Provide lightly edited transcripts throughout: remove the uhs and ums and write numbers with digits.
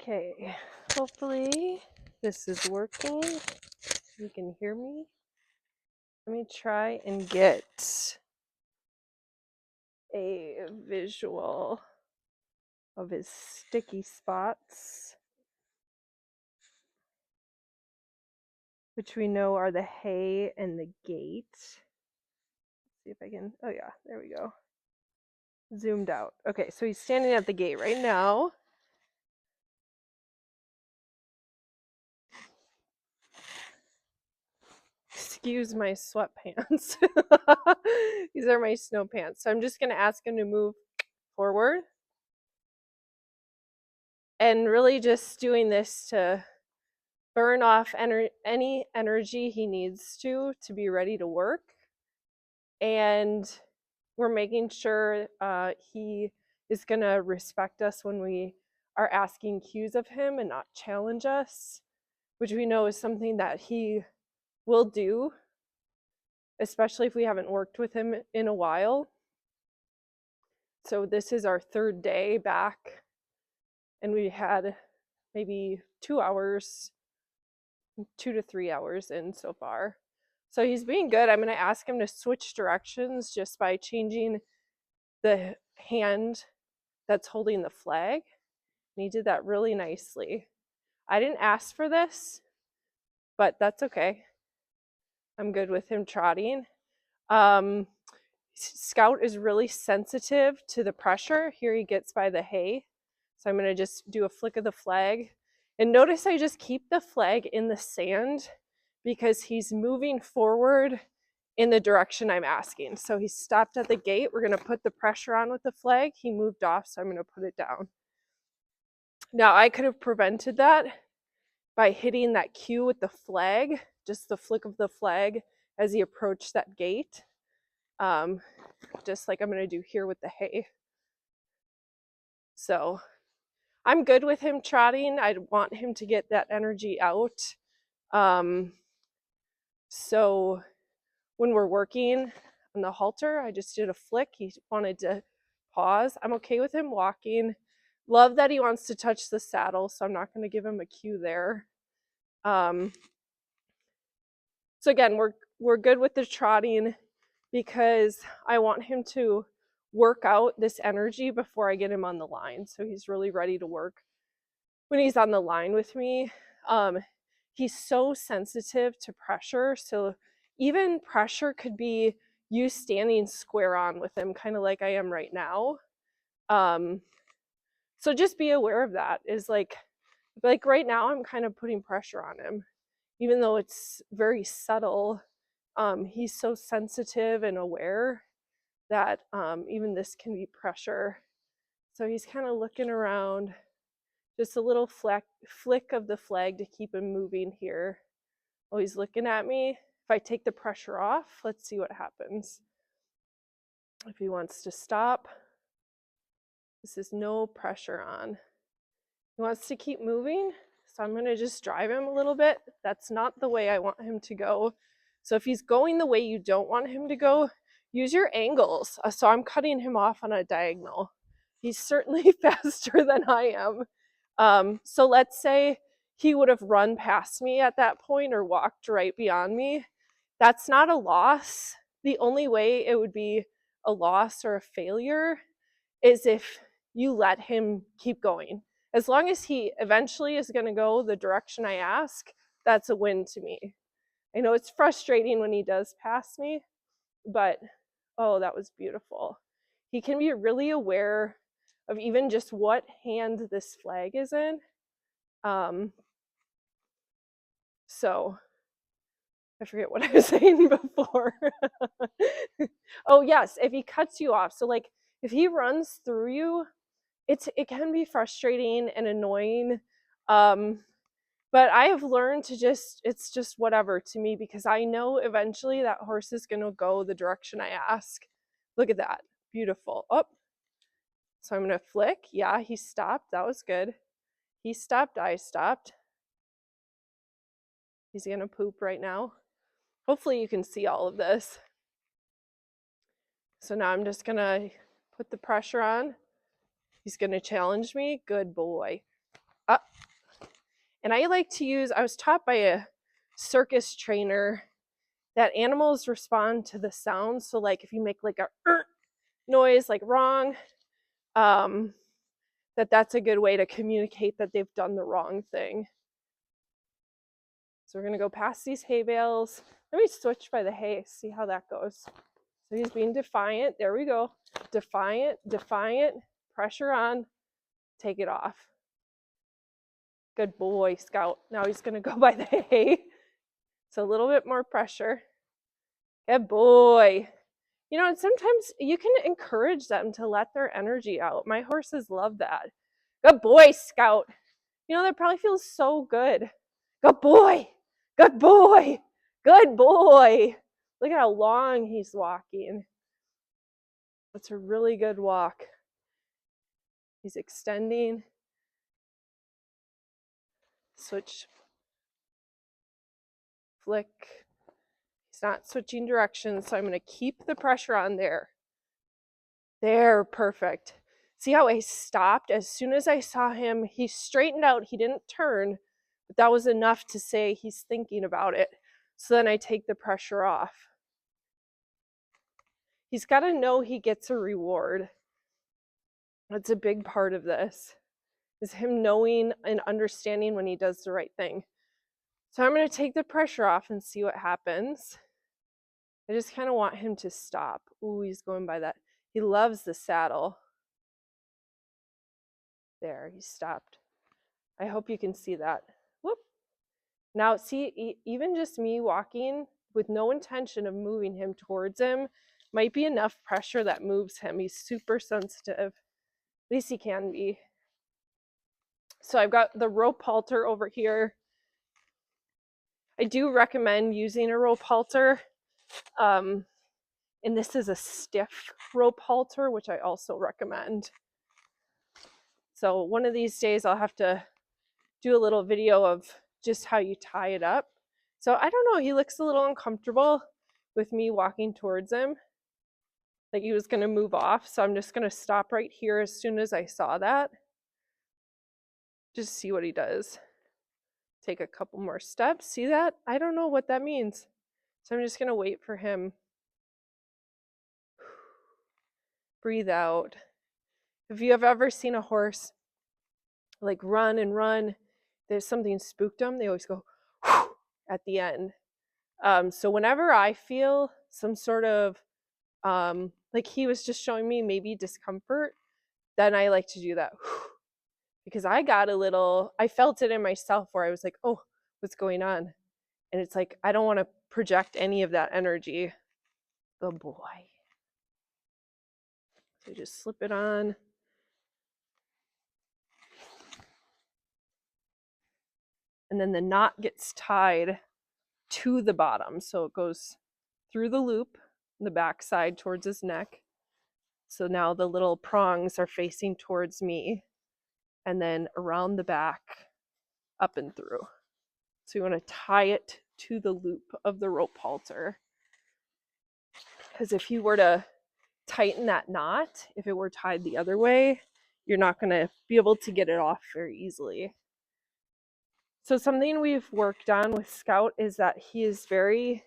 Okay, hopefully this is working. You can hear me. Let me try and get a visual of his sticky spots, which we know are the hay and the gate. Let's see if I can, oh yeah, there we go. Zoomed out. Okay, so he's standing at the gate right now. Excuse my sweatpants. These are my snow pants. So I'm just going to ask him to move forward. And really just doing this to burn off any energy he needs to be ready to work. And we're making sure he is going to respect us when we are asking cues of him and not challenge us, which we know is something that he will do, especially if we haven't worked with him in a while. So this is our third day back, and we had maybe 2 hours, 2 to 3 hours in so far. So he's being good. I'm going to ask him to switch directions just by changing the hand that's holding the flag. And he did that really nicely. I didn't ask for this, but that's okay. I'm good with him trotting. Scout is really sensitive to the pressure. Here he gets by the hay. So I'm going to just do a flick of the flag. And notice I just keep the flag in the sand because he's moving forward in the direction I'm asking. So he stopped at the gate. We're going to put the pressure on with the flag. He moved off, so I'm going to put it down. Now I could have prevented that by hitting that cue with the flag, just the flick of the flag as he approached that gate. Just like I'm going to do here with the hay. So I'm good with him trotting. I want him to get that energy out. So when we're working on the halter, I just did a flick. He wanted to pause. I'm okay with him walking. Love that he wants to touch the saddle, so I'm not going to give him a cue there. So again, we're good with the trotting because I want him to work out this energy before I get him on the line. So he's really ready to work when he's on the line with me. He's so sensitive to pressure. So even pressure could be you standing square on with him, kind of like I am right now. So just be aware of that. Is like right now I'm kind of putting pressure on him, even though it's very subtle. He's so sensitive and aware that even this can be pressure. So he's kind of looking around, just a little flick of the flag to keep him moving here. Oh, he's looking at me. If I take the pressure off, let's see what happens. If he wants to stop, this is no pressure on. He wants to keep moving, so I'm going to just drive him a little bit. That's not the way I want him to go. So if he's going the way you don't want him to go, use your angles. So I'm cutting him off on a diagonal. He's certainly faster than I am. So let's say he would have run past me at that point or walked right beyond me. That's not a loss. The only way it would be a loss or a failure is if you let him keep going. As long as he eventually is going to go the direction I ask, that's a win to me. I know it's frustrating when he does pass me, but oh, that was beautiful. He can be really aware of even just what hand this flag is in. So I forget what I was saying before. Oh yes, if he cuts you off. So like if he runs through you, it can be frustrating and annoying. But I have learned to it's just whatever to me, because I know eventually that horse is going to go the direction I ask. Look at that. Beautiful. Oh, so I'm going to flick. Yeah, he stopped. That was good. He stopped. I stopped. He's going to poop right now. Hopefully you can see all of this. So now I'm just going to put the pressure on. He's going to challenge me. Good boy. And I like to use, I was taught by a circus trainer that animals respond to the sound. So like if you make like a noise, like wrong, that's a good way to communicate that they've done the wrong thing. So we're gonna go past these hay bales. Let me switch by the hay, see how that goes. So he's being defiant. There we go. Defiant, defiant, pressure on, take it off. Good boy, Scout. Now he's gonna go by the hay. So a little bit more pressure. Good boy. You know, and sometimes you can encourage them to let their energy out. My horses love that. Good boy, Scout. You know, that probably feels so good. Good boy. Good boy. Good boy. Look at how long he's walking. That's a really good walk. He's extending. Switch. Flick. He's not switching directions, so I'm going to keep the pressure on there. There, perfect. See how I stopped? As soon as I saw him, he straightened out. He didn't turn, but that was enough to say he's thinking about it. So then I take the pressure off. He's got to know he gets a reward. That's a big part of this, is him knowing and understanding when he does the right thing. So I'm going to take the pressure off and see what happens. I just kind of want him to stop. Ooh, he's going by that. He loves the saddle. There, he stopped. I hope you can see that. Whoop. Now, see, even just me walking with no intention of moving him towards him might be enough pressure that moves him. He's super sensitive. At least he can be. So I've got the rope halter over here. I do recommend using a rope halter. And this is a stiff rope halter, which I also recommend. So one of these days I'll have to do a little video of just how you tie it up. So I don't know, he looks a little uncomfortable with me walking towards him. Like he was gonna move off. So I'm just gonna stop right here as soon as I saw that. Just see what he does. Take a couple more steps. See that? I don't know what that means. So I'm just gonna wait for him. Breathe out. If you have ever seen a horse like run and run, there's something spooked them, they always go at the end. So whenever I feel some sort of, like he was just showing me maybe discomfort, then I like to do that. Because I felt it in myself where I was like, oh, what's going on? And it's like, I don't want to project any of that energy. Good boy. So just slip it on. And then the knot gets tied to the bottom. So it goes through the loop, the back side towards his neck. So now the little prongs are facing towards me, and then around the back, up and through. So you want to tie it to the loop of the rope halter. Because if you were to tighten that knot, if it were tied the other way, you're not going to be able to get it off very easily. So something we've worked on with Scout is that he is very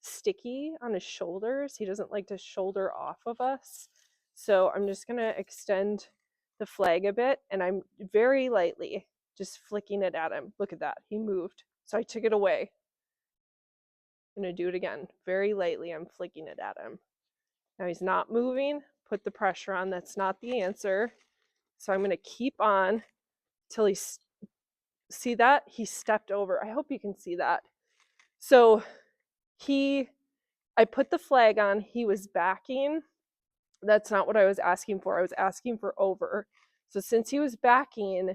sticky on his shoulders. He doesn't like to shoulder off of us. So I'm just going to extend the flag a bit, and I'm very lightly just flicking it at him. Look at that. He moved. So I took it away. I'm going to do it again. Very lightly, I'm flicking it at him. Now he's not moving. Put the pressure on. That's not the answer. So I'm going to keep on till see that? He stepped over. I hope you can see that. So I put the flag on. He was backing. That's not what I was asking for. I was asking for over. So since he was backing,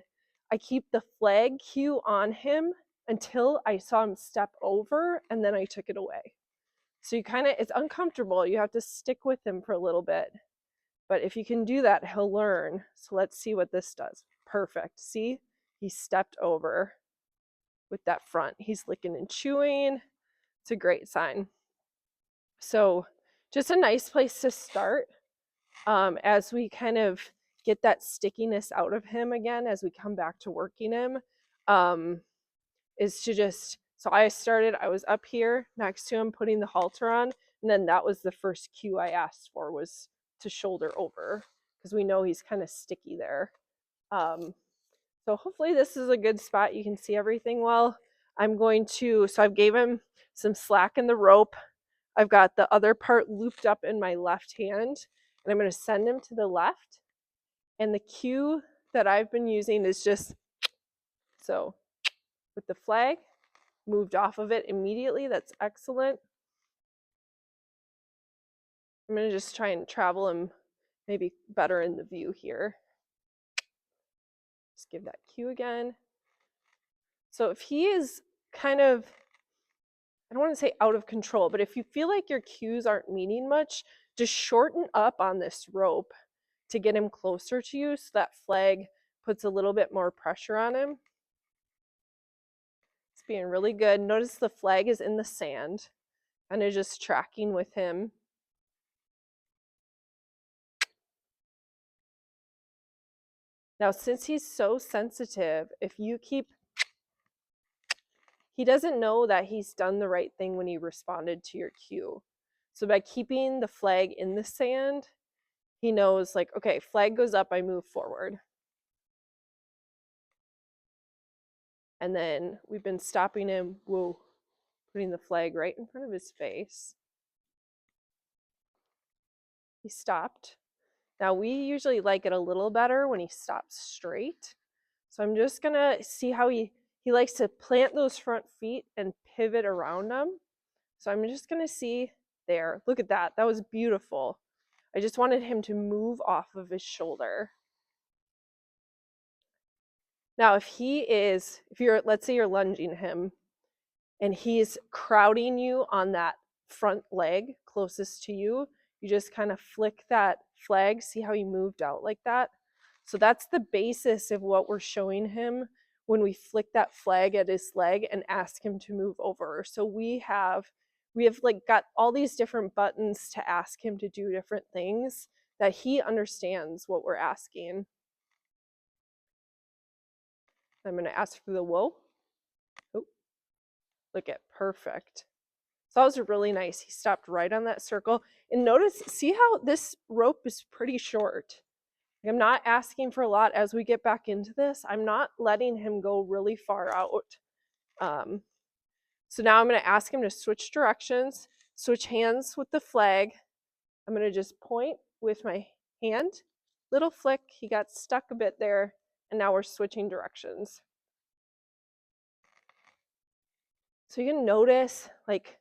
I keep the flag cue on him until I saw him step over, and then I took it away. So it's uncomfortable. You have to stick with him for a little bit. But if you can do that, he'll learn. So let's see what this does. Perfect. See? He stepped over with that front. He's licking and chewing. It's a great sign. So just a nice place to start as we kind of get that stickiness out of him again as we come back to working him, is to just, so I was up here next to him putting the halter on, and then that was the first cue I asked for, was to shoulder over, because we know he's kind of sticky there. So hopefully this is a good spot. You can see everything well. So I've gave him some slack in the rope. I've got the other part looped up in my left hand, and I'm going to send him to the left. And the cue that I've been using is just, so with the flag, moved off of it immediately. That's excellent. I'm going to just try and travel him maybe better in the view here. Just give that cue again. So if he is kind of, I don't want to say out of control, but if you feel like your cues aren't meaning much, just shorten up on this rope to get him closer to you, so that flag puts a little bit more pressure on him. It's being really good. Notice the flag is in the sand, and is just tracking with him. Now, since he's so sensitive, if you keep, he doesn't know that he's done the right thing when he responded to your cue. So by keeping the flag in the sand, he knows, like, okay, flag goes up, I move forward. And then we've been stopping him, whoa, putting the flag right in front of his face. He stopped. Now we usually like it a little better when he stops straight. So I'm just gonna see how he likes to plant those front feet and pivot around them. So I'm just gonna see there. Look at that. That was beautiful. I just wanted him to move off of his shoulder. Now, if you're, let's say you're lunging him and he's crowding you on that front leg closest to you, you just kind of flick that flag. See how he moved out like that? So that's the basis of what we're showing him when we flick that flag at his leg and ask him to move over. So we have like got all these different buttons to ask him to do different things, that he understands what we're asking. I'm going to ask for the whoa. Oh, look at perfect. So that was really nice. He stopped right on that circle. And notice, see how this rope is pretty short. I'm not asking for a lot as we get back into this. I'm not letting him go really far out. So now I'm going to ask him to switch directions, switch hands with the flag. I'm going to just point with my hand, little flick. He got stuck a bit there, and now we're switching directions. So you can notice, like,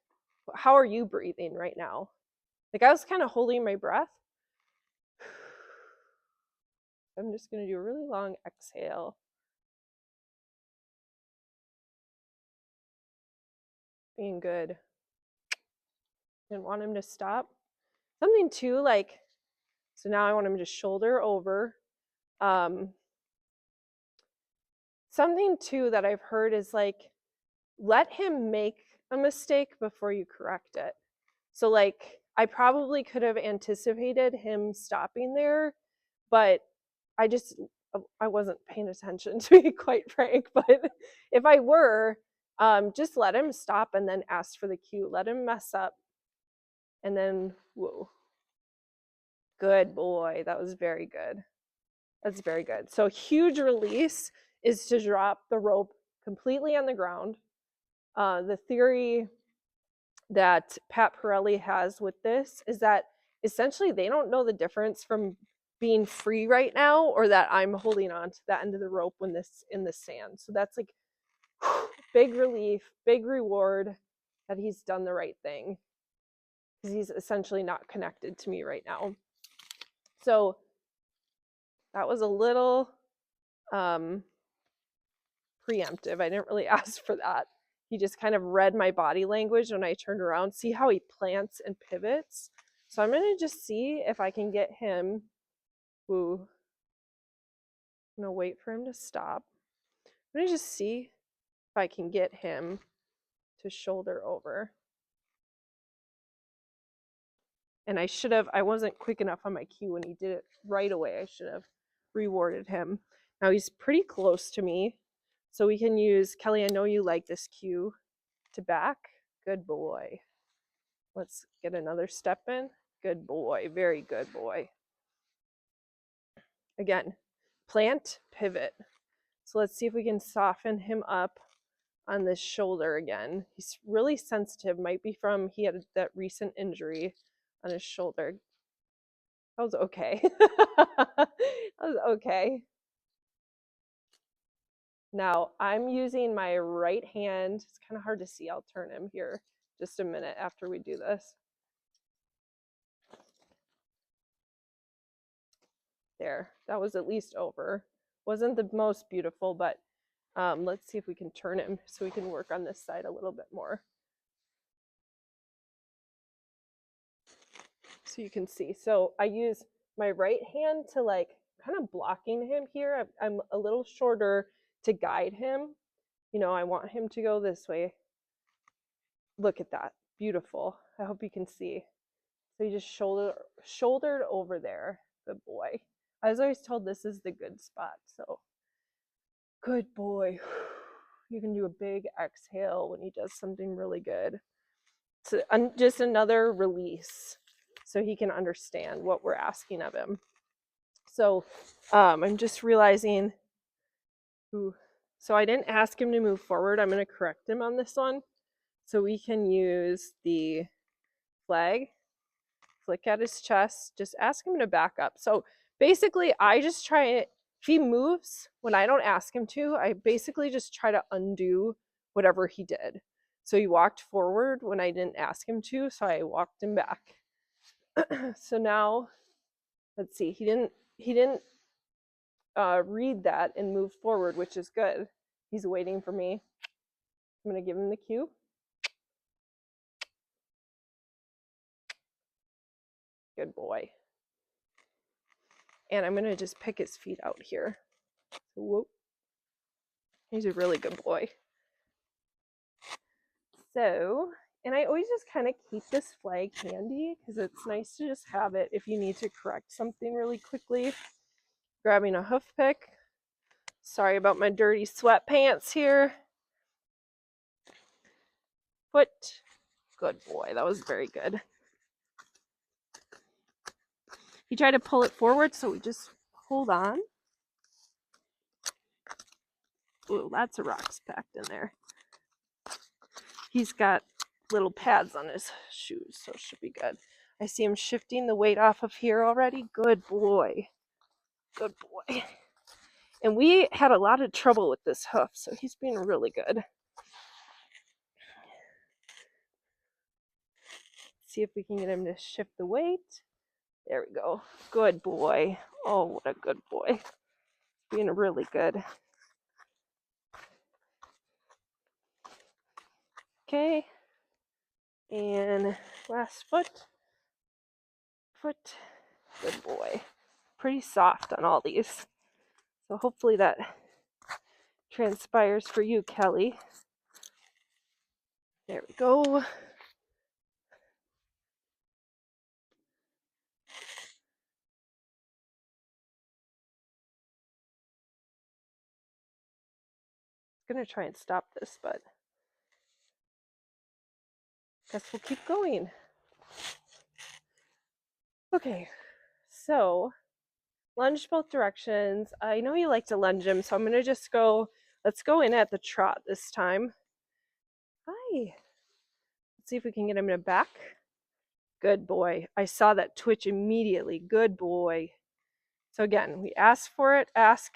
how are you breathing right now? Like, I was kind of holding my breath. I'm just going to do a really long exhale. Being good. Didn't want him to stop. Something too, like, so now I want him to shoulder over. Something too that I've heard is, like, let him make a mistake before you correct it. So, like, I probably could have anticipated him stopping there, but I wasn't paying attention, to be quite frank. But if I were, just let him stop and then ask for the cue. Let him mess up. And then, whoa. Good boy. That was very good. That's very good. So huge release is to drop the rope completely on the ground. The theory that Pat Pirelli has with this is that essentially they don't know the difference from being free right now or that I'm holding on to the end of the rope when this in the sand. So that's like big relief, big reward that he's done the right thing, because he's essentially not connected to me right now. So that was a little preemptive. I didn't really ask for that. He just kind of read my body language when I turned around. See how he plants and pivots? So I'm going to just see if I can get him. Ooh. I'm going to wait for him to stop. I'm going to just see if I can get him to shoulder over. And I wasn't quick enough on my cue when he did it right away. I should have rewarded him. Now he's pretty close to me, so we can use, Kelly, I know you like this cue, to back. Good boy. Let's get another step in. Good boy. Very good boy. Again, plant, pivot. So let's see if we can soften him up on this shoulder again. He's really sensitive. Might be from, he had that recent injury on his shoulder. That was okay. That was okay. Now I'm using my right hand. It's kind of hard to see. I'll turn him here just a minute after we do this. There, that was at least over. Wasn't the most beautiful, but let's see if we can turn him so we can work on this side a little bit more. So you can see. So I use my right hand to like kind of blocking him here. I'm a little shorter to guide him. You know, I want him to go this way. Look at that. Beautiful. I hope you can see. So you just shouldered over there. Good boy. I was always told this is the good spot. So good boy. You can do a big exhale when he does something really good. So just another release so he can understand what we're asking of him. So I'm just realizing, so I didn't ask him to move forward. I'm going to correct him on this one. So we can use the flag, flick at his chest, just ask him to back up. So basically I just try it. If he moves when I don't ask him to, I basically just try to undo whatever he did. So he walked forward when I didn't ask him to, so I walked him back. So now, let's see, he didn't read that and move forward, which is good. He's waiting for me. I'm going to give him the cue. Good boy. And I'm going to just pick his feet out here. Whoop. He's a really good boy. So, and I always just kind of keep this flag handy because it's nice to just have it if you need to correct something really quickly. Grabbing a hoof pick. Sorry about my dirty sweatpants here. Foot. Good boy. That was very good. He tried to pull it forward, so we just hold on. Ooh, lots of rocks packed in there. He's got little pads on his shoes, so it should be good. I see him shifting the weight off of here already. Good boy. Good boy. And we had a lot of trouble with this hoof, so he's being really good. See if we can get him to shift the weight. There we go. Good boy. Oh, what a good boy. Being really good. Okay. And last foot. Good boy. Pretty soft on all these. So hopefully that transpires for you, Kelly. There we go. I'm going to try and stop this, but guess we'll keep going. Okay, so lunge both directions. I know you like to lunge him, so I'm going to just go, let's go in at the trot this time. Hi. Let's see if we can get him to back. Good boy. I saw that twitch immediately. Good boy. So again, we ask for it, ask.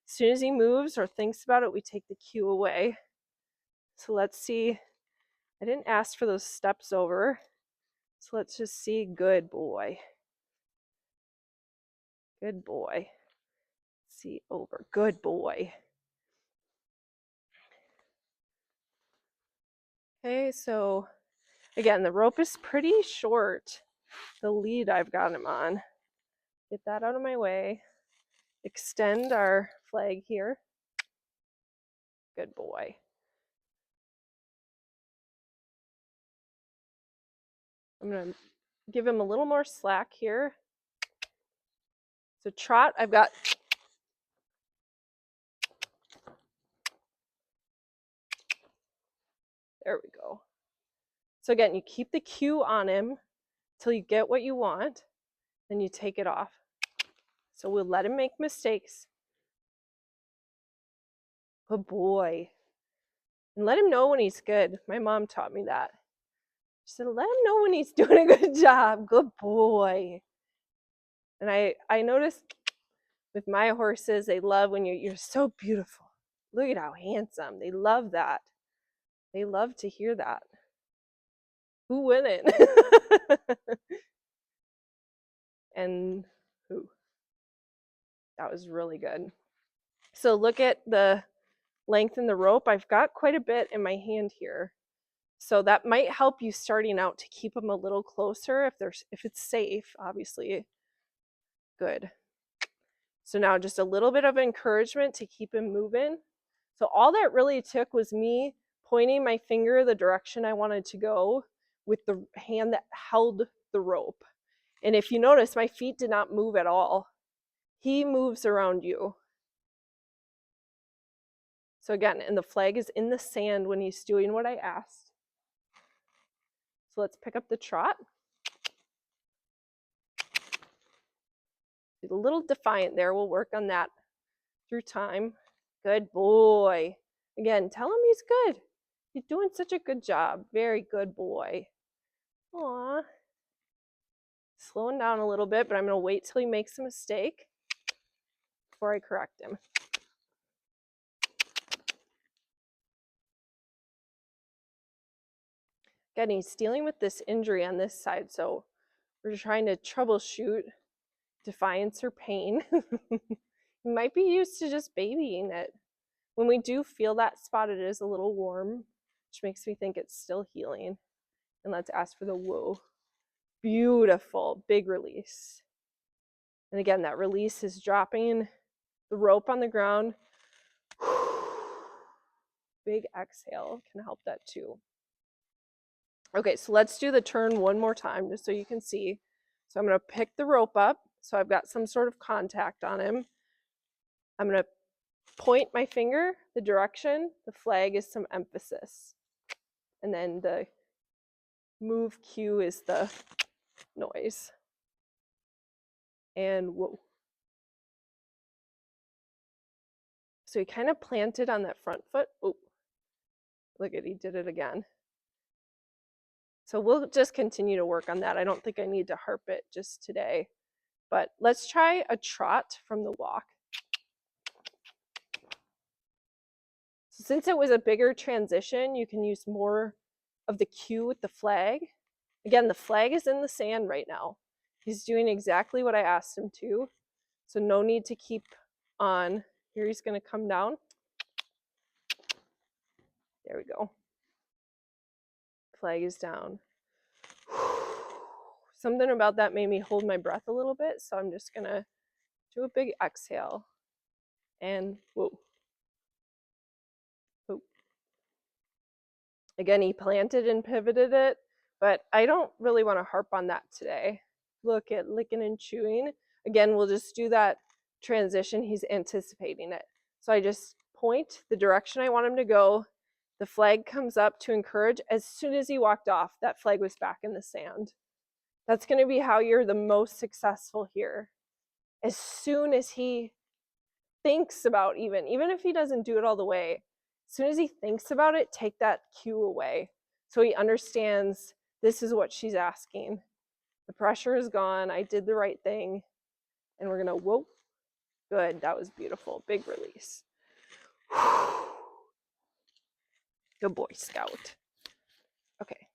As soon as he moves or thinks about it, we take the cue away. So let's see. I didn't ask for those steps over. So let's just see. Good boy. Good boy. See over. Good boy. Okay, so again, the rope is pretty short. The lead I've got him on. Get that out of my way. Extend our flag here. Good boy. I'm going to give him a little more slack here. So trot, I've got There we go. So again, you keep the cue on him till you get what you want, then you take it off. So we'll let him make mistakes. Good boy. And let him know when he's good. My mom taught me that. She said, let him know when he's doing a good job. Good boy. And I noticed with my horses, they love when you're so beautiful. Look at how handsome. They love that. They love to hear that. Who wouldn't? And who? That was really good. So look at the lengthen the rope. I've got quite a bit in my hand here. So that might help you starting out to keep them a little closer if it's safe, obviously. Good. So now just a little bit of encouragement to keep him moving. So all that really took was me pointing my finger the direction I wanted to go with the hand that held the rope. And if you notice, my feet did not move at all. He moves around you. So again, and the flag is in the sand when he's doing what I asked. So let's pick up the trot. He's a little defiant there. We'll work on that through time. Good boy. Again, tell him he's good. He's doing such a good job. Very good boy. Aw. Slowing down a little bit, but I'm going to wait till he makes a mistake before I correct him. Again, he's dealing with this injury on this side, so we're trying to troubleshoot defiance or pain. You might be used to just babying it. When we do feel that spot, it is a little warm, which makes me think it's still healing. And let's ask for the whoa. Beautiful, big release. And again, that release is dropping the rope on the ground. Big exhale can help that too. Okay, so let's do the turn one more time just so you can see. So I'm going to pick the rope up. So I've got some sort of contact on him. I'm going to point my finger the direction. The flag is some emphasis. And then the move cue is the noise. And whoa. So he kind of planted on that front foot. Oh, look at, he did it again. So we'll just continue to work on that. I don't think I need to harp it just today. But let's try a trot from the walk. So since it was a bigger transition, you can use more of the cue with the flag. Again, the flag is in the sand right now. He's doing exactly what I asked him to. So no need to keep on. Here he's going to come down. There we go. Flag is down. Something about that made me hold my breath a little bit, so I'm just going to do a big exhale. And whoa. Whoa. Again, he planted and pivoted it, but I don't really want to harp on that today. Look at licking and chewing. Again, we'll just do that transition. He's anticipating it. So I just point the direction I want him to go. The flag comes up to encourage. As soon as he walked off, that flag was back in the sand. That's going to be how you're the most successful here. As soon as he thinks about, even if he doesn't do it all the way, as soon as he thinks about it, take that cue away. So he understands this is what she's asking. The pressure is gone. I did the right thing. And we're going to, whoa, good. That was beautiful. Big release. Good boy, Scout. Okay,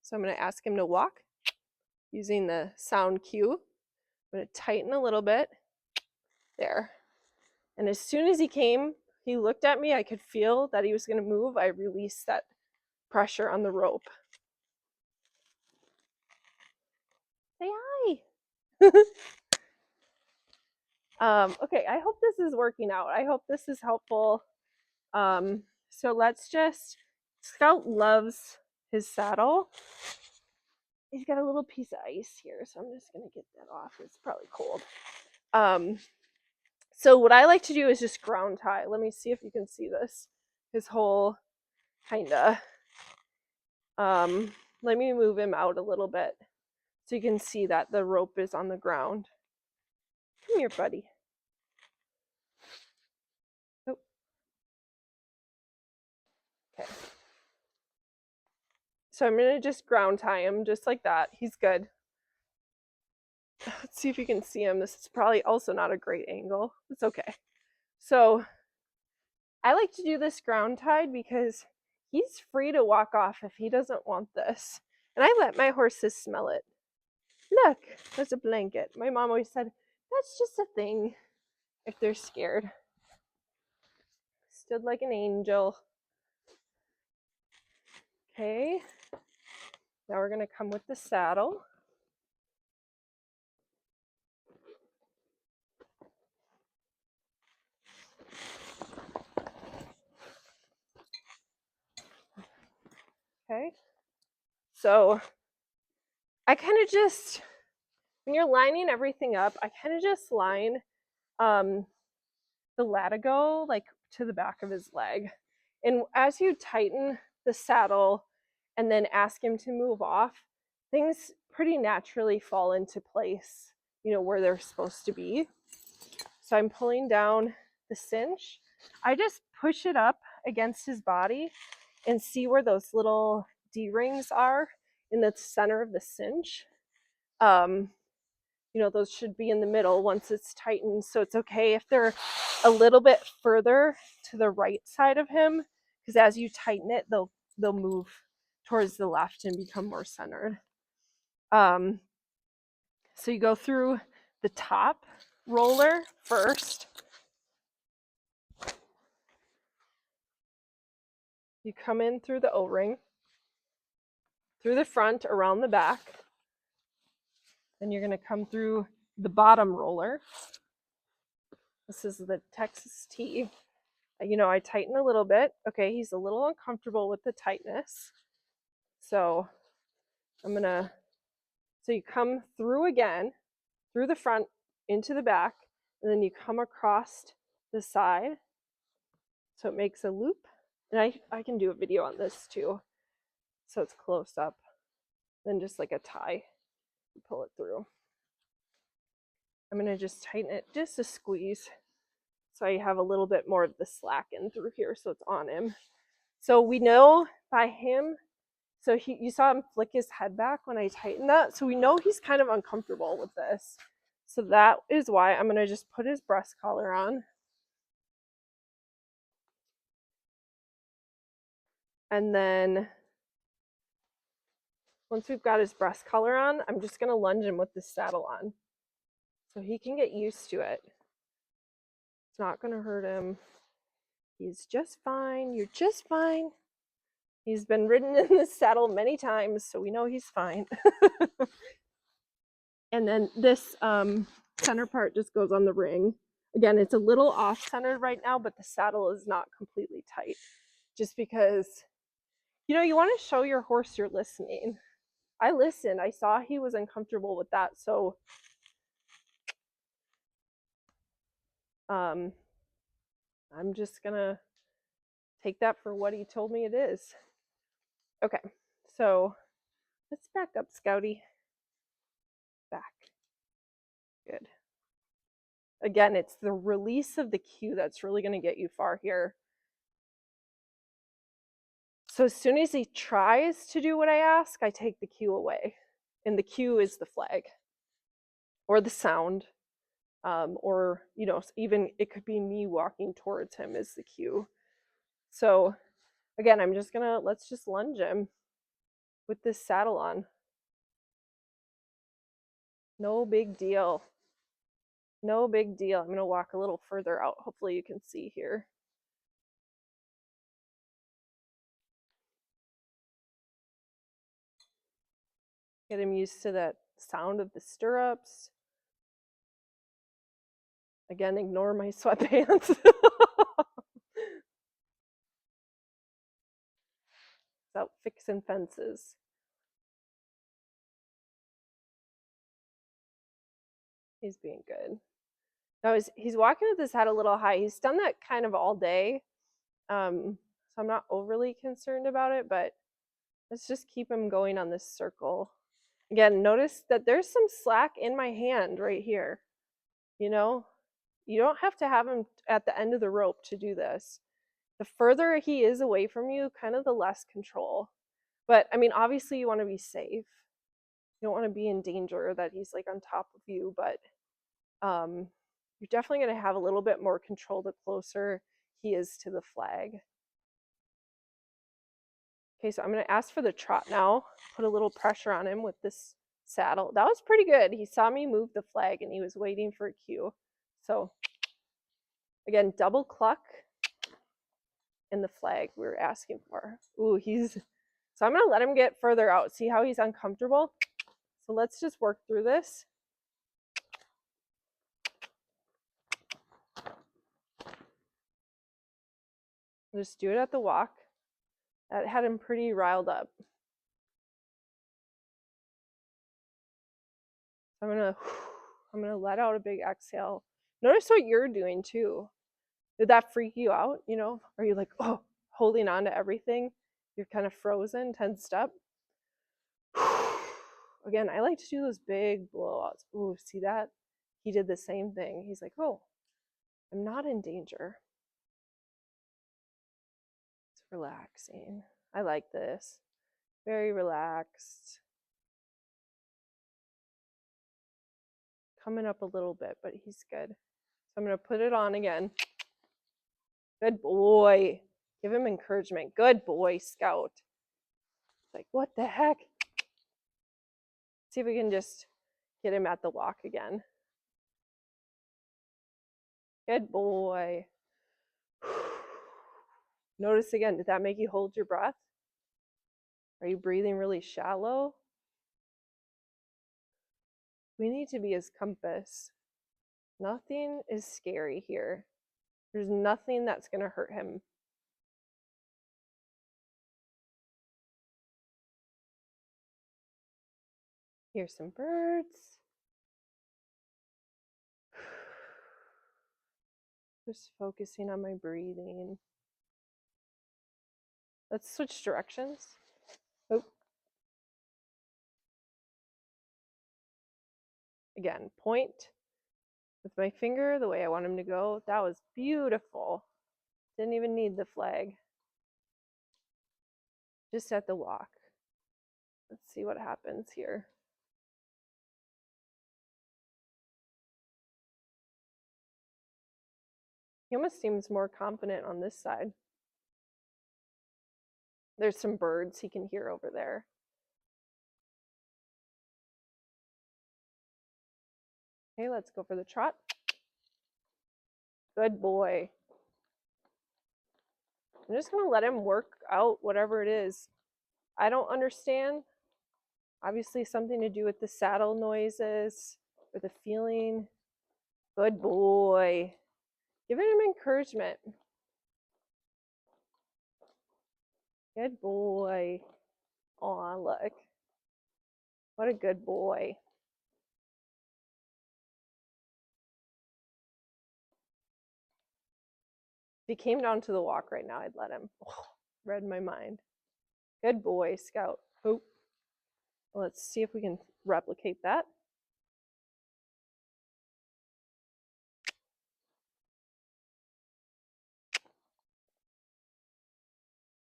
so I'm going to ask him to walk using the sound cue. I'm going to tighten a little bit. There. And as soon as he came, he looked at me. I could feel that he was going to move. I released that pressure on the rope. Say hi. Okay, I hope this is working out. I hope this is helpful. So let's just, Scout loves his saddle. He's got a little piece of ice here, so I'm just going to get that off. It's probably cold. So what I like to do is just ground tie. Let me see if you can see this. His whole kind of Let me move him out a little bit so you can see that the rope is on the ground. Come here, buddy. Oh. Okay. So I'm going to just ground tie him just like that. He's good. Let's see if you can see him. This is probably also not a great angle. It's okay. So I like to do this ground tied because he's free to walk off if he doesn't want this. And I let my horses smell it. Look, there's a blanket. My mom always said, that's just a thing if they're scared. Stood like an angel. Okay. Now we're going to come with the saddle. Okay. So I kind of just, when you're lining everything up, I kind of just line the latigo like to the back of his leg. And as you tighten the saddle and then ask him to move off, things pretty naturally fall into place, you know, where they're supposed to be. So I'm pulling down the cinch. I just push it up against his body and see where those little D-rings are in the center of the cinch. You know, those should be in the middle once it's tightened. So it's okay if they're a little bit further to the right side of him, because as you tighten it, they'll move towards the left and become more centered. So you go through the top roller first. You come in through the O-ring, through the front, around the back. Then you're going to come through the bottom roller. This is the Texas T. You know, I tighten a little bit. Okay, he's a little uncomfortable with the tightness. So I'm gonna, so you come through again, through the front, into the back, and then you come across the side. So it makes a loop. And I can do a video on this too. So it's close up. Then just like a tie, you pull it through. I'm gonna just tighten it just a squeeze. So I have a little bit more of the slack in through here, so it's on him. So we know by him, so you saw him flick his head back when I tightened that. So we know he's kind of uncomfortable with this. So that is why I'm gonna just put his breast collar on. And then once we've got his breast collar on, I'm just gonna lunge him with the saddle on. So he can get used to it. It's not gonna hurt him. He's just fine. You're just fine. He's been ridden in this saddle many times, so we know he's fine. And then this center part just goes on the ring. Again, it's a little off-centered right now, but the saddle is not completely tight. Just because, you know, you want to show your horse you're listening. I listened. I saw he was uncomfortable with that, so I'm just gonna take that for what he told me it is. Okay, so let's back up, Scouty. Back. Good. Again, it's the release of the cue that's really going to get you far here. So as soon as he tries to do what I ask, I take the cue away. And the cue is the flag or the sound. Or, you know, even it could be me walking towards him is the cue. So again, I'm just gonna, let's just lunge him with this saddle on. No big deal. No big deal. I'm gonna walk a little further out. Hopefully you can see here. Get him used to that sound of the stirrups. Again, ignore my sweatpants. It's out fixing fences. He's being good. Now he's walking with his head a little high. He's done that kind of all day. So I'm not overly concerned about it, but Let's just keep him going on this circle. Again, notice that there's some slack in my hand right here. You know, you don't have to have him at the end of the rope to do this. The further he is away from you, kind of the less control. But I mean, obviously you want to be safe. You don't want to be in danger that he's like on top of you, but you're definitely going to have a little bit more control the closer he is to the flag. Okay, so I'm going to ask for the trot now. Put a little pressure on him with this saddle. That was pretty good. He saw me move the flag and he was waiting for a cue. So again, double cluck in the flag we were asking for. Ooh, so I'm going to let him get further out. See how he's uncomfortable? So let's just work through this. Just do it at the walk. That had him pretty riled up. I'm gonna let out a big exhale. Notice what you're doing too. Did that freak you out? You know, are you like, oh, holding on to everything? You're kind of frozen, tensed up. Again, I like to do those big blowouts. Ooh, see that? He did the same thing. He's like, oh, I'm not in danger. It's relaxing. I like this. Very relaxed. Coming up a little bit, but he's good. So I'm going to put it on again. Good boy. Give him encouragement. Good boy, Scout. It's like, what the heck? See if we can just get him at the walk again. Good boy. Notice again, did that make you hold your breath? Are you breathing really shallow? We need to be his compass. Nothing is scary here. There's nothing that's going to hurt him. Here's some birds. Just focusing on my breathing. Let's switch directions. Oh. Again, point with my finger the way I want him to go. That was beautiful. Didn't even need the flag. Just at the walk. Let's see what happens here. He almost seems more confident on this side. There's some birds he can hear over there. Okay, let's go for the trot. Good boy. I'm just going to let him work out whatever it is. I don't understand. Obviously something to do with the saddle noises or the feeling. Good boy. Giving him encouragement. Good boy. Aw, look. What a good boy. If he came down to the walk right now, I'd let him. Oh, read my mind. Good boy, Scout. Oh. Let's see if we can replicate that.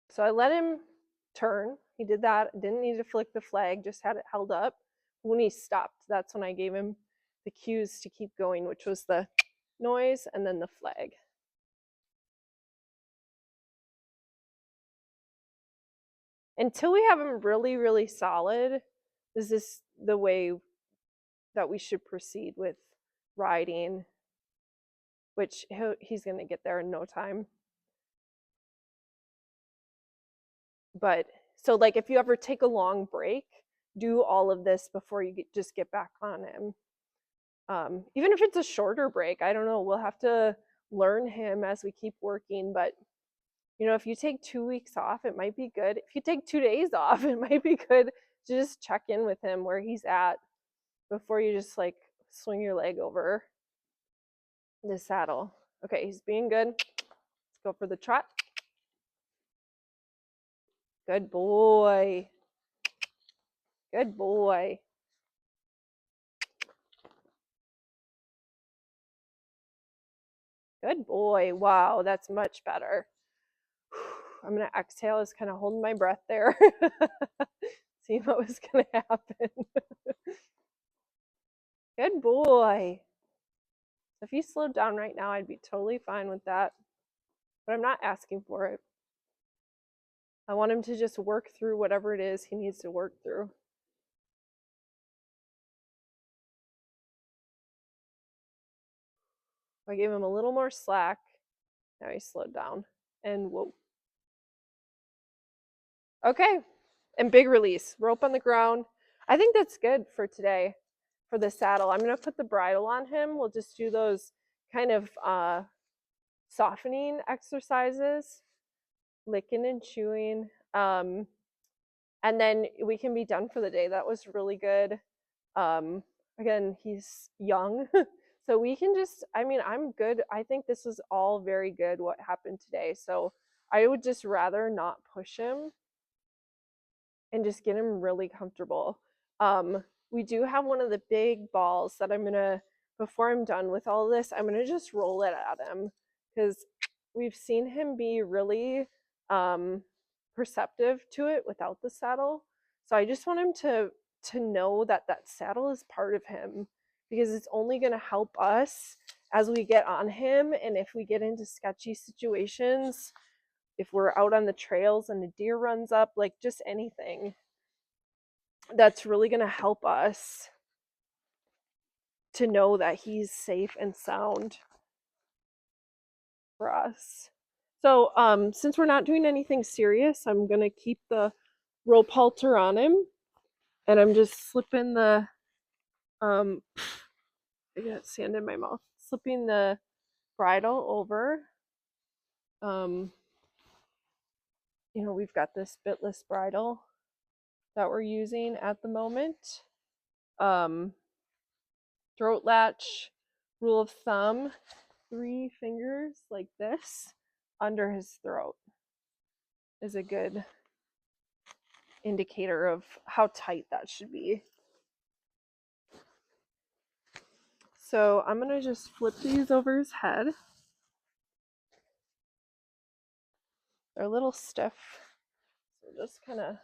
So I let him turn. He did that. Didn't need to flick the flag, just had it held up. When he stopped, that's when I gave him the cues to keep going, which was the noise and then the flag. Until we have him really, really solid, this is the way that we should proceed with riding, which he's going to get there in no time. But so like if you ever take a long break, do all of this before you just get back on him. Even if it's a shorter break, I don't know, we'll have to learn him as we keep working, but you know, if you take 2 weeks off, it might be good. If you take 2 days off, it might be good to just check in with him where he's at before you just like swing your leg over the saddle. Okay, he's being good. Let's go for the trot. Good boy. Good boy. Good boy. Wow, that's much better. I'm going to exhale. I was kind of holding my breath there. See what was going to happen. Good boy. If he slowed down right now, I'd be totally fine with that. But I'm not asking for it. I want him to just work through whatever it is he needs to work through. I gave him a little more slack. Now he slowed down. And whoa. Okay. And big release. Rope on the ground. I think that's good for today for the saddle. I'm going to put the bridle on him. We'll just do those kind of softening exercises, licking and chewing. And then we can be done for the day. That was really good. Again, he's young. So we can just, I mean, I'm good. I think this is all very good what happened today. So I would just rather not push him and just get him really comfortable. We do have one of the big balls that I'm gonna, before I'm done with all this, I'm gonna just roll it at him because we've seen him be really perceptive to it without the saddle. So I just want him to know that that saddle is part of him, because it's only gonna help us as we get on him, and if we get into sketchy situations, if we're out on the trails and a deer runs up, like just anything, that's really going to help us to know that he's safe and sound for us. So since we're not doing anything serious, I'm going to keep the rope halter on him, and I'm just slipping the I got sand in my mouth, slipping the bridle over. We've got this bitless bridle that we're using at the moment. Throat latch, rule of thumb, 3 fingers like this under his throat is a good indicator of how tight that should be. So I'm going to just flip these over his head. They're a little stiff, so just kind of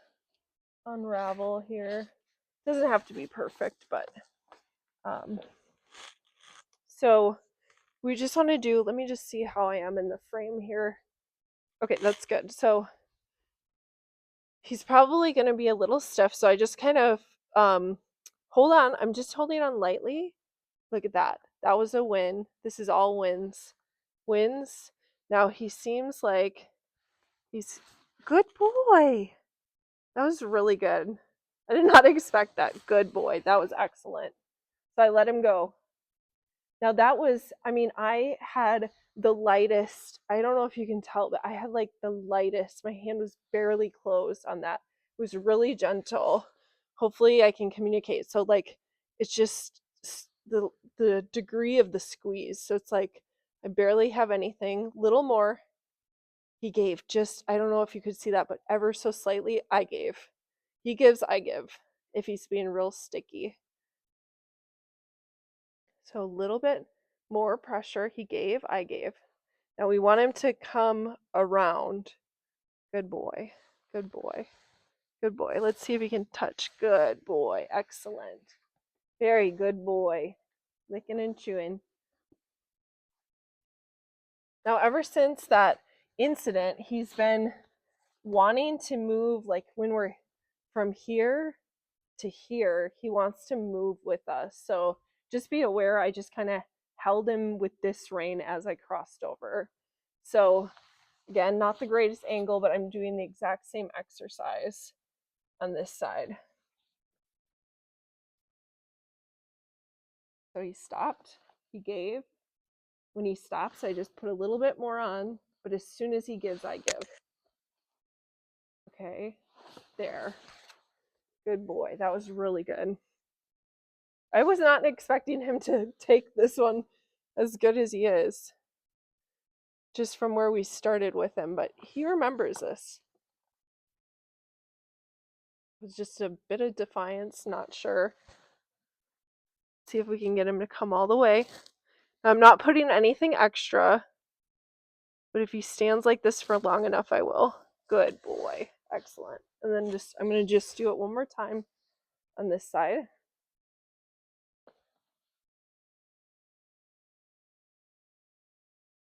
unravel here. Doesn't have to be perfect, but so we just want to do, let me just see how I am in the frame here. Okay, that's good. So he's probably going to be a little stiff, so I just kind of hold on. I'm just holding on lightly. Look at that. That was a win. This is all wins. Wins. Now he seems like he's good boy. That was really good. I did not expect that. Good boy. That was excellent. So I let him go. Now that was, I mean, I had the lightest, I don't know if you can tell, but I had like the lightest, my hand was barely closed on that. It was really gentle. Hopefully I can communicate. So like, it's just the degree of the squeeze. So it's like, I barely have anything, little more. He gave just, I don't know if you could see that, but ever so slightly, I gave. He gives, I give, if he's being real sticky. So a little bit more pressure. He gave, I gave. Now we want him to come around. Good boy. Good boy. Good boy. Let's see if he can touch. Good boy. Excellent. Very good boy. Licking and chewing. Now, ever since that incident, he's been wanting to move, like when we're from here to here, he wants to move with us. So just be aware, I just kind of held him with this rein as I crossed over. So again, not the greatest angle, but I'm doing the exact same exercise on this side. So he stopped, he gave. When he stops, I just put a little bit more on, but as soon as he gives, I give. Okay, there. Good boy. That was really good. I was not expecting him to take this one as good as he is, just from where we started with him, but he remembers this. It's just a bit of defiance, not sure. See if we can get him to come all the way. I'm not putting anything extra, but if he stands like this for long enough, I will. Good boy. Excellent. And then I'm going to just do it one more time on this side.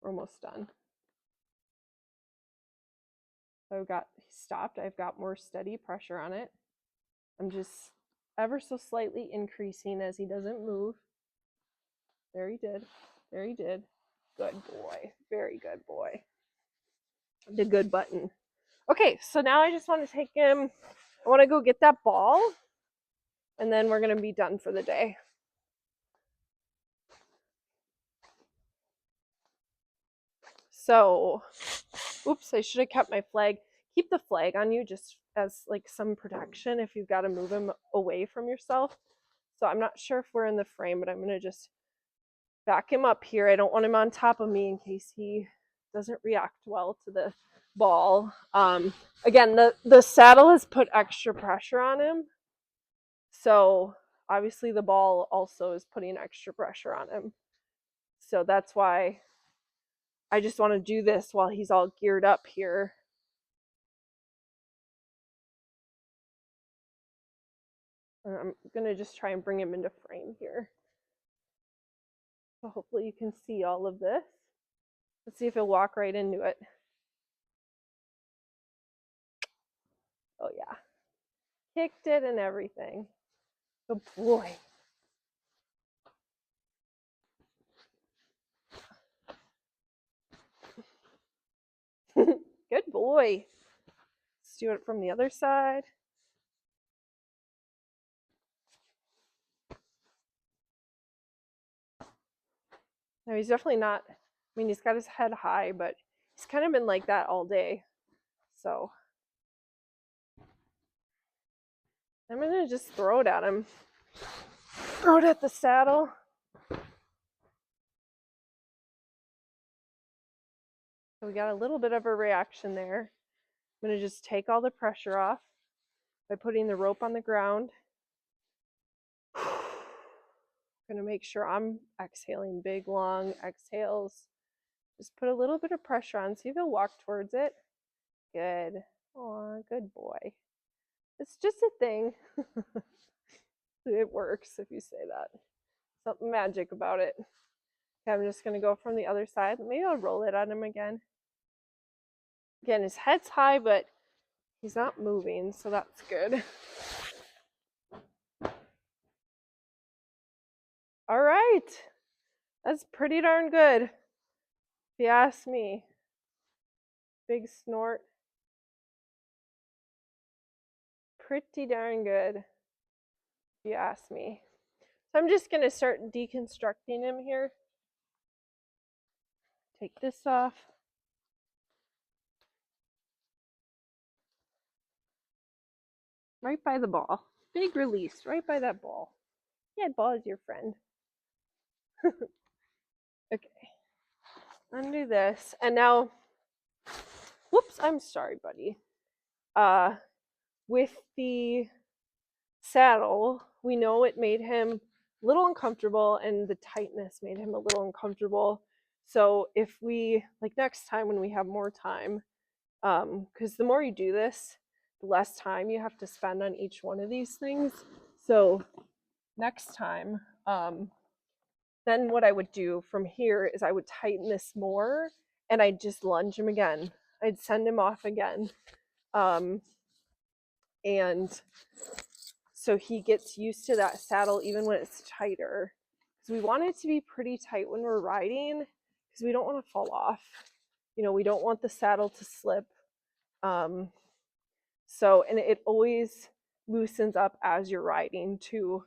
We're almost done. So he stopped. I've got more steady pressure on it. I'm just ever so slightly increasing as he doesn't move. There he did. There he did. Good boy. Very good boy. The good button. Okay, so now I just want to take him. I want to go get that ball, and then we're going to be done for the day. So, oops, I should have kept my flag. Keep the flag on you just as like some protection if you've got to move him away from yourself. So I'm not sure if we're in the frame, but I'm going to just back him up here. I don't want him on top of me in case he doesn't react well to the ball. Again, the saddle has put extra pressure on him. So obviously the ball also is putting extra pressure on him. So that's why I just want to do this while he's all geared up here. And I'm going to just try and bring him into frame here. So hopefully you can see all of this. Let's see if he'll walk right into it. Oh yeah. Kicked it and everything. Good boy. Good boy. Let's do it from the other side. No, he's definitely not. I mean, he's got his head high, but he's kind of been like that all day. So I'm going to just throw it at him. Throw it at the saddle. So we got a little bit of a reaction there. I'm going to just take all the pressure off by putting the rope on the ground. I'm going to make sure I'm exhaling big, long exhales. Just put a little bit of pressure on. See if he'll walk towards it. Good. Aw, good boy. It's just a thing. It works if you say that. Something magic about it. Okay, I'm just going to go from the other side. Maybe I'll roll it on him again. Again, his head's high, but he's not moving, so that's good. All right. That's pretty darn good, if you ask me. Big snort. Pretty darn good, if you ask me. So I'm just going to start deconstructing him here. Take this off. Right by the ball. Big release, right by that ball. Yeah, ball is your friend. Okay. Undo this. And now, whoops, I'm sorry, buddy. With the saddle, we know it made him a little uncomfortable and the tightness made him a little uncomfortable. So if we, like next time when we have more time, because the more you do this, the less time you have to spend on each one of these things. So next time, then what I would do from here is I would tighten this more and I'd just lunge him again. I'd send him off again. And so he gets used to that saddle even when it's tighter. Because we want it to be pretty tight when we're riding because we don't want to fall off. You know, we don't want the saddle to slip. So, and it always loosens up as you're riding too.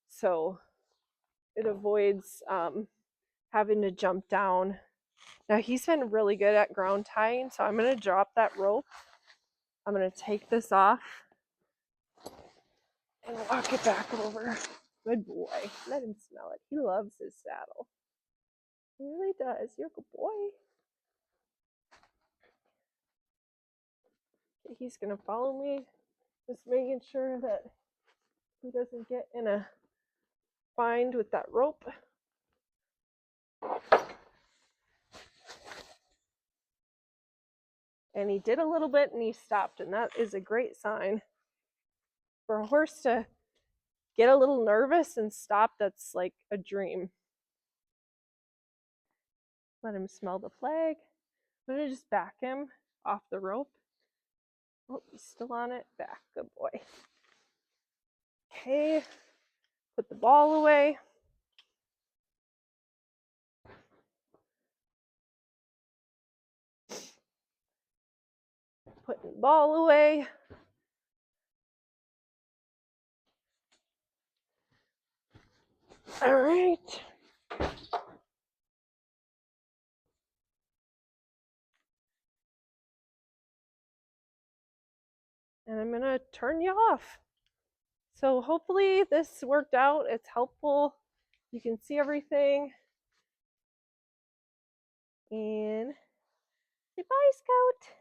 So it avoids having to jump down. Now he's been really good at ground tying, so I'm going to drop that rope. I'm going to take this off and walk it back over. Good boy. Let him smell it. He loves his saddle. He really does. You're a good boy. Okay, he's going to follow me. Just making sure that he doesn't get in a bind with that rope. And he did a little bit and he stopped, and that is a great sign. For a horse to get a little nervous and stop, that's like a dream. Let him smell the flag. I'm gonna just back him off the rope. Oh, he's still on it. Back, good boy. Okay, put the ball away. Putting the ball away. All right. And I'm gonna turn you off. So hopefully this worked out. It's helpful. You can see everything. And say bye, Scout.